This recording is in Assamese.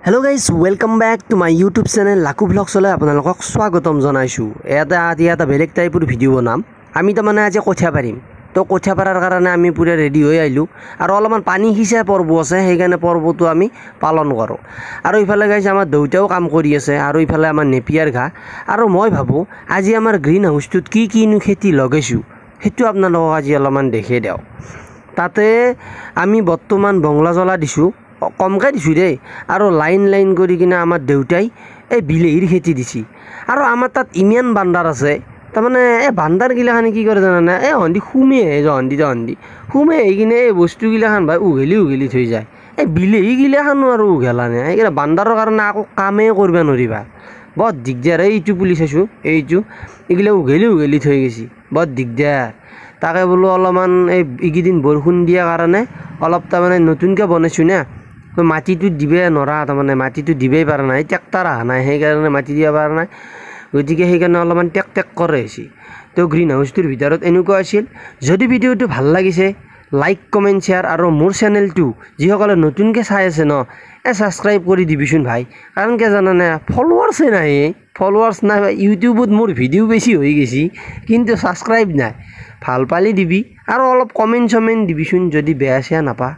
Hello guys, welcome back to my YouTube channel Laku Vlogs লৈ আপোনালোকক স্বাগতম জনাইছো। এটা বেলেগ টাইপৰ ভিডিও বনাম। আমি তাৰ মানে আজি কঠা পাৰিম। তো কঠা পাৰাৰ কাৰণে আমি পুৰা ৰেডি হৈ আইলো আৰু অলপমান পানী হিচা পৰ্ব আছে সেইকাৰণে পৰ্বটো আমি পালন কৰো। আৰু ইফালে গাইছ আমাৰ দেউতাও কাম কৰি আছে আৰু ইফালে আমাৰ নেপিয়াৰ ঘা আৰু মই ভাবো আজি আমাৰ গ্ৰীণ হাউচটোত কিনো খেতি লগাইছো হেতু আপোনালোকক আজি অলপমান দেখাই দেও। তাতে আমি বৰ্তমান বংলা জ্বলা দিছো কমকে দিছো দেই আৰু লাইন কৰি কিনা আমাৰ দেউতাই এই বিলাহীৰ খেতি দিছি আৰু আমাৰ তাত ইমান বান্দাৰ আছে তাৰমানে এই বান্দাৰ গিলাখানে কি কৰে জানানে এই হন্দি খুমে জহন্দি খুমে কিনে এই বস্তুগিলাখান ভাই উঘেলি থৈ যায় এই বিলাহী গিলাখানো আৰু উঘেলা নাই এইগিলা বান্দাৰৰ কাৰণে আকৌ কামেই কৰিব নোৱাৰিবা বৰ দিগদাৰ এইটো পুলি চাইছোঁ এইগিলা উঘেলি থৈ গৈছি বৰ দিগদাৰ তাকে বোলো অলপমান এইকেইদিন বৰষুণ দিয়াৰ কাৰণে অলপ তাৰমানে নতুনকৈ বনাইছোঁ না তো মাটিটো দিবে নৰা তাৰমানে মাটিটো দিবেই পৰা নাই ট্ৰেক্টৰ অহা নাই সেইকাৰণে মাটি দিব পৰা নাই গতিকে সেইকাৰণে অলপমান টেক কৰে হৈছে তো গ্ৰীণ হাউচটোৰ ভিতৰত এনেকুৱা আছিল যদি ভিডিঅ'টো ভাল লাগিছে লাইক কমেণ্ট শ্বেয়াৰ আৰু মোৰ চেনেলটো যিসকলে নতুনকৈ চাই আছে ন ছাবস্ক্ৰাইব কৰি দিবিচোন ভাই কাৰণ কিয় জানানে ফলোৱাৰ্ছ নাই ইউটিউবত মোৰ ভিডিঅ' বেছি হৈ গৈছে কিন্তু ছাবস্ক্ৰাইব নাই ভাল পালি দিবি আৰু অলপ কমেণ্ট দিবিচোন যদি বেয়া চেয়া নাপা